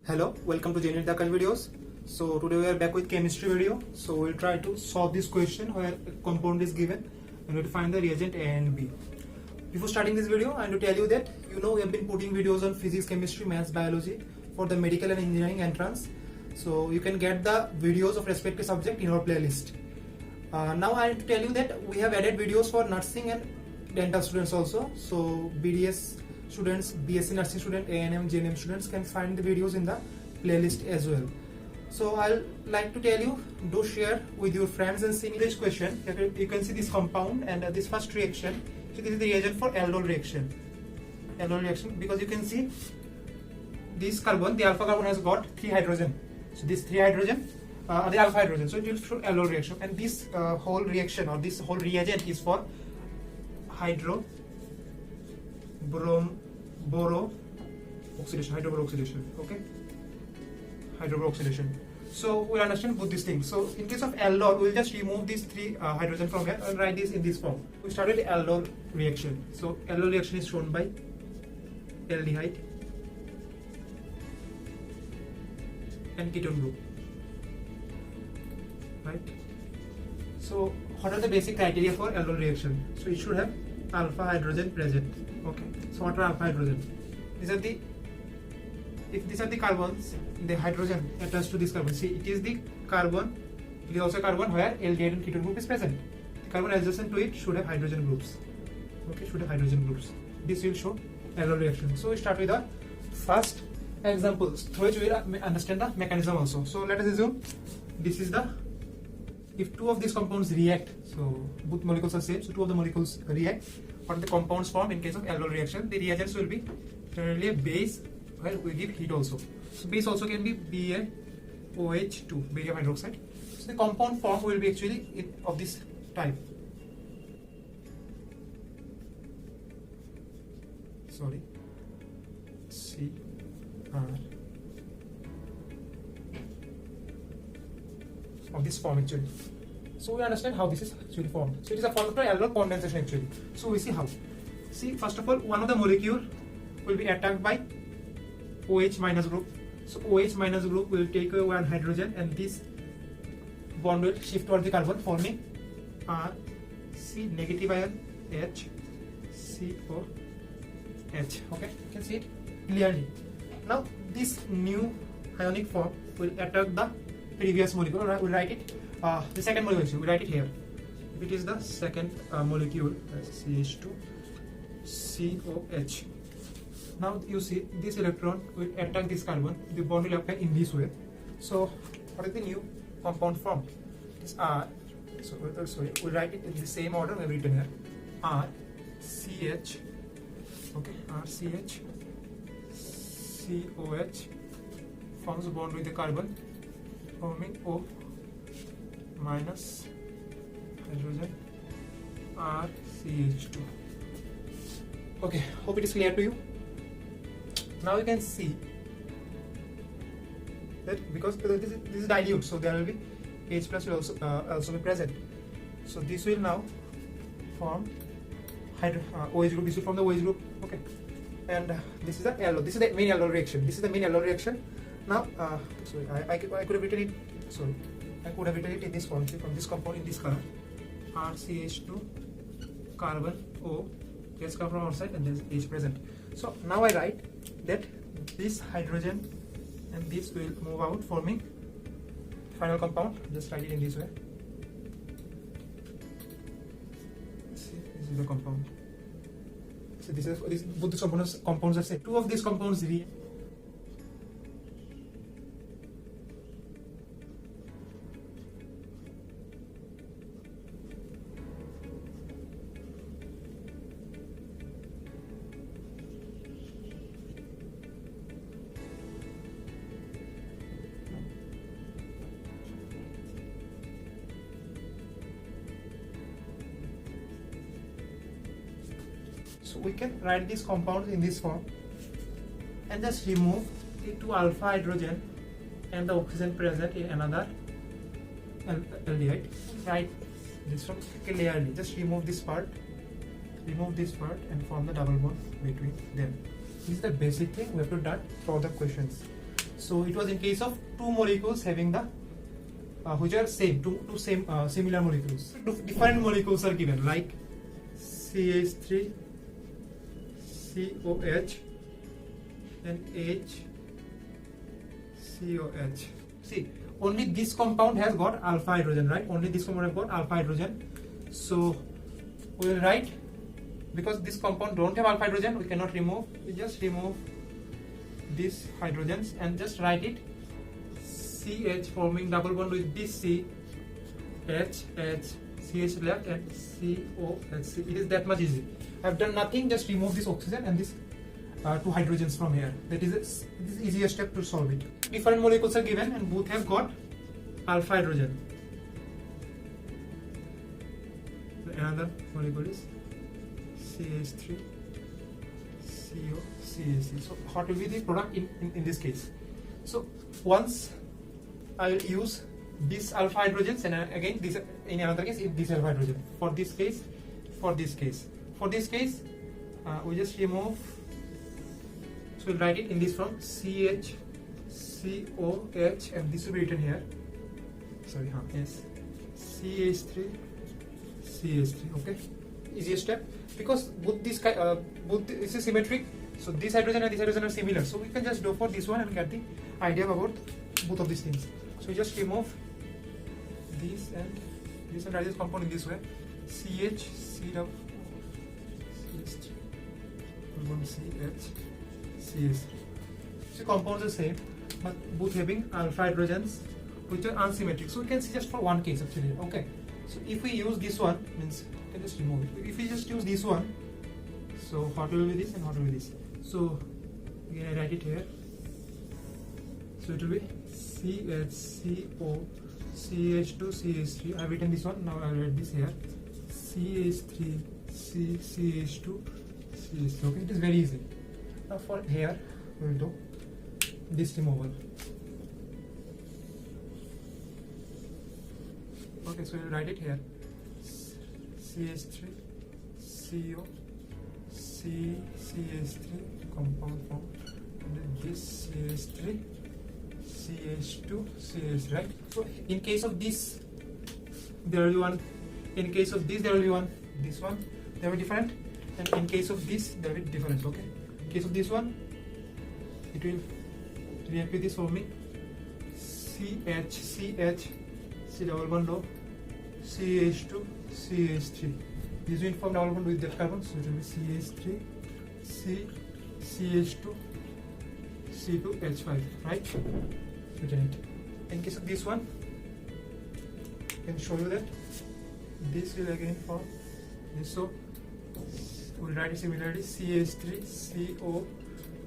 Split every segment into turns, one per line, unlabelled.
Hello, welcome to JIPMER AKASH videos. So today we are back with chemistry video. So we'll try to solve this question where a compound is given and we have to find the reagent A and B. Before starting this video, I want to tell you that we have been putting videos on physics, chemistry, maths, biology for the medical and engineering entrance. So you can get the videos of respective subject in our playlist. Now I want to tell you that we have added videos for nursing and dental students also. So BDS students, BSc nursing student, AIIMS, JIPMER students can find the videos in the playlist as well. So I'll like to tell you, do share with your friends and see this question. You can see this compound and this first reaction. So this is the reagent for aldol reaction. Aldol reaction, because you can see this carbon, the alpha carbon has got 3 hydrogen. So this 3 hydrogen are the alpha hydrogen. So it will show aldol reaction, and this whole reaction or this whole reagent is for hydroboro oxidation. Okay, hydroboro oxidation. So we'll understand both these things. So in case of aldol, we'll just remove these 3 hydrogen from here and write this in this form. We started the aldol reaction. So aldol reaction is shown by aldehyde and ketone group, right? So what are the basic criteria for aldol reaction? So it should have alpha hydrogen present. Okay, so what are alpha hydrogen? If these are the carbons, the hydrogen attached to this carbon. See, it is the carbon. It is also a carbon where aldehyde and ketone group is present. The carbon adjacent to it should have hydrogen groups. Okay, should have hydrogen groups. This will show aldol reaction. So we start with the first examples through which we will understand the mechanism also. So let us assume this is the, if 2 of these compounds react, so both molecules are same, so 2 of the molecules react, what the compounds form in case of aldol reaction. The reagents will be generally a base where we give heat also. So base also can be BaOH2, barium hydroxide. So the compound form will be actually of this type. Sorry, CR of this form actually. So we understand how this is actually formed. So it is a form of Aldol condensation actually. So we see how. See, first of all, one of the molecule will be attacked by OH minus group. So OH minus group will take away 1 hydrogen and this bond will shift towards the carbon, forming C negative ion H COH. Okay, you can see it clearly. Now this new ionic form will attack the previous molecule. We'll write it, the second molecule, we write it here. If it is the second molecule, CH2COH. Now you see this electron will attack this carbon, the bond will appear in this way. So what is the new compound form? It is R. So sorry, we'll write it in the same order we have written here. RCH. Okay, RCH COH forms a bond with the carbon, forming O minus hydrogen RCH2. Okay, hope it is clear to you. Now you can see that because this is dilute, so there will be H plus will also be present. So this will now form OH group. This will form the OH group. Okay, and this is the aldol. This is the main aldol reaction. This is the main aldol reaction. Now, sorry, I could have written it. Sorry, I could have written it in this form. From this compound in this color, RCH2 carbon O. Just come from outside and there's H present. So now I write that this hydrogen and this will move out, forming final compound. Just write it in this way. See, this is the compound. So both these compounds are same. 2 of these compounds react. So we can write these compounds in this form and just remove the 2 alpha hydrogen and the oxygen present in another aldehyde. Write this from clearly. Just remove this part and form the double bond between them. This is the basic thing we have to do for the questions. So it was in case of two molecules having the which are same, two similar molecules. Different molecules are given like CH3, COH, and HCOH. See, only this compound has got alpha hydrogen, right? Only this compound has got alpha hydrogen. So we will write, because this compound don't have alpha hydrogen, we cannot remove. We just remove these hydrogens and just write it CH forming double bond with this C, H, CH left, and COH. It is that much easy. I have done nothing, just remove this oxygen and this two hydrogens from here. That is this easiest step to solve it. Different molecules are given and both have got alpha hydrogen. Another molecule is CH3, CO, CH3. So what will be the product in this case? So once I will use this alpha hydrogens, and again this in another case this alpha hydrogen. For this case, we just remove. So we'll write it in this form CH, COH, and this will be written here. Sorry, yes, CH3, CH3. Okay, easiest step, because both this is symmetric. So this hydrogen and this hydrogen are similar. So we can just go for this one and get the idea about both of these things. So we just remove this and write this compound in this way: CH, CH3, CH, CH3. So compounds are same, but both having alpha hydrogens which are unsymmetric. So we can see just for one case actually. Okay. So if we use this one, means we can just remove it. If we just use this one, so what will be this and what will be this? So again I write it here. So it will be CHCO, CH2, CH3. I have written this one. Now I will write this here. CH3, CH2, CH3. Okay, it is very easy. Now for here we will do this removal. Okay, so we will write it here: CH3, CO, CH3 compound form, and then this CH3, CH2, CH, right? So in case of this, there will be one. In case of this, there will be one. This one, they will be different, and in case of this, there will be different. Okay. In case of this one, it will react with this forming CH, C double bond O, CH2, CH3. This will form double bond with that carbon, so it will be CH3, CH2, C2H5, right? In case of this one, I can show you that this will again form this. So we'll write it similarly: CH3, CO,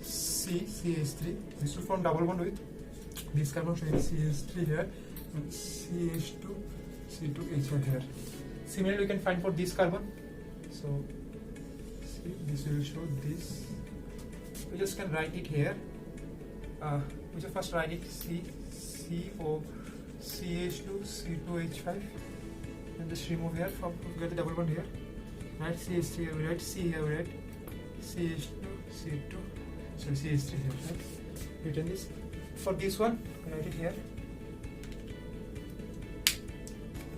CH3. This will form double bond with this carbon, showing CH3 here, and CH2, C2H5 here. Similarly, we can find for this carbon. So see, this will show this. We just can write it here. We just first write it CO, CH2, C2H5, and just remove here from get the double bond here. Write CH3 here, we write C here, we write CH2, C2, so CH3 here, right? Written this. For this one, we write it here.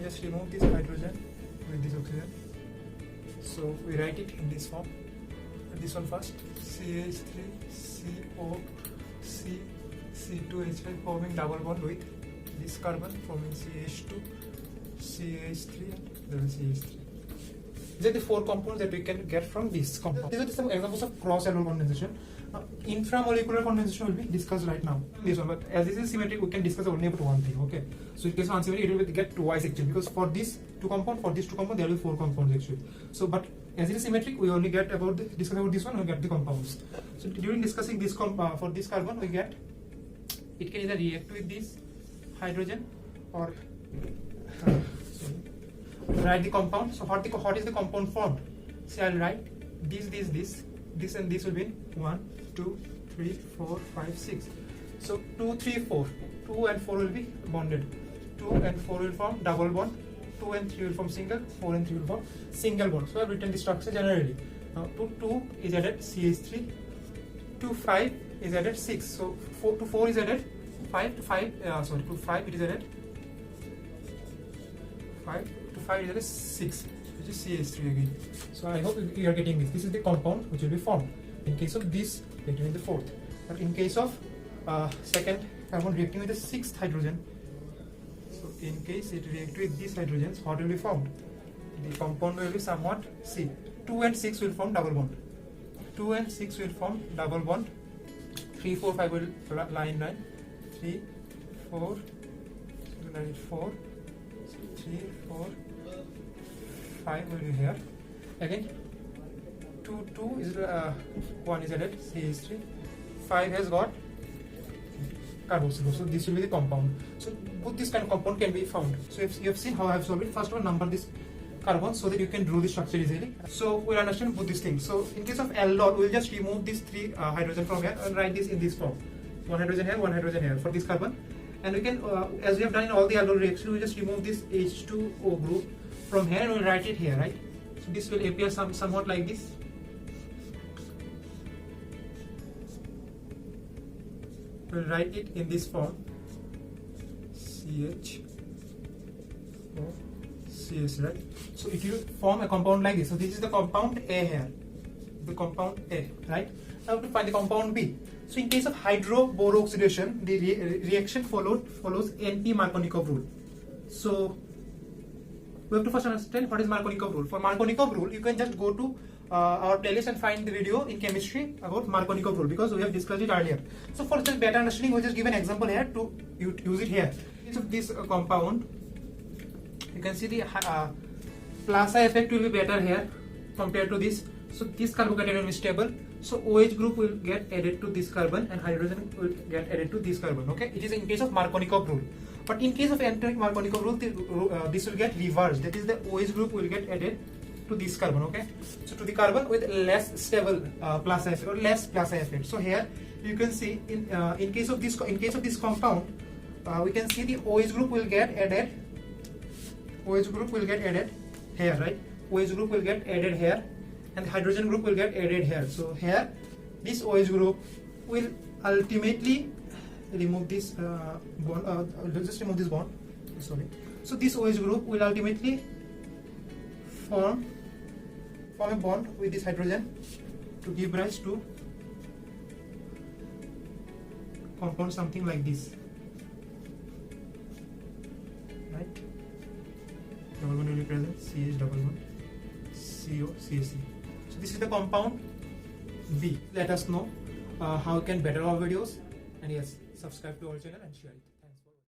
Just remove this hydrogen with this oxygen. So we write it in this form. This one first: CH3, CO, C2H5 forming double bond with this carbon, forming CH2, CH3, and then CH3. These are the four compounds that we can get from this compound. These are some examples of cross-Aldol condensation. Intramolecular condensation will be discussed right now. This one, but as this is symmetric, we can discuss only about one thing. Okay. So in case of unsymmetric, it will get twice actually, because for these two compounds, there will be four compounds actually. So, but as it is symmetric, we only get about discuss about this one. We get the compounds. So during discussing this for this carbon, we get it can either react with this hydrogen or write the compound. So what is the compound formed? See, I'll write this, and this will be 1, 2, 3, 4, 5, 6. So 2, 3, 4. 2 and 4 will be bonded. 2 and 4 will form double bond. 2 and 3 will form single. 4 and 3 will form single bond. So I've written the structure generally. Now to 2 is added CH3. To 5 is added 6. So 4 to 4 is added 5 to 5. To 5 it is added 5 to 5 is added 6, which is CH3 again. So I hope you are getting this. This is the compound which will be formed in case of this reacting with the fourth. But in case of second carbon reacting with the sixth hydrogen, so in case it reacts with these hydrogens, what will be formed? The compound will be somewhat, see, 2 and 6 will form double bond. 2 and 6 will form double bond. 3, 4, 5 will line 9. 3, 4, 4, 3, 4, 5 will be here. Again, 2 is 1 is added, CH3. 5 has got carboxyl. So this will be the compound. So both this kind of compound can be found. So if you have seen how I have solved it, first of all number this carbon so that you can draw the structure easily. So we'll understand both these things. So in case of aldol, we'll just remove these 3 hydrogen from here and write this in this form. 1 hydrogen here, 1 hydrogen here for this carbon. And we can, as we have done in all the aldol reactions, we just remove this H2O group from here and we'll write it here, right? So this will appear somewhat like this. We'll write it in this form, CH4 CS, right? So it will form a compound like this. So this is the compound A here, the compound A, right? Now to find the compound B. So in case of hydroboroxidation, the reaction follows antimarkonikov rule. So we have to first understand what is markonikov rule. For markonikov rule, you can just go to our playlist and find the video in chemistry about markonikov rule because we have discussed it earlier. So for just better understanding, we'll just give an example here to use it here. So this compound, you can see the plaza effect will be better here compared to this. So this carbocation will be stable. So OH group will get added to this carbon and hydrogen will get added to this carbon. Okay, it is in case of markonikov rule. But in case of antimarkonikov rule, this will get reversed. That is, the OH group will get added to this carbon. Okay, so to the carbon with less stable plaza effect or less plaza effect. So here you can see in case of this compound, we can see the OH group will get added. OH group will get added here, right? OH group will get added here, and the hydrogen group will get added here. So here, this OH group will ultimately remove this bond. Just remove this bond. Sorry. So this OH group will ultimately form a bond with this hydrogen to give rise to compound something like this, right? Double bond will be present, CH double bond, CO, CSC. So this is the compound B. Let us know how we can better our videos, and yes, subscribe to our channel and share it.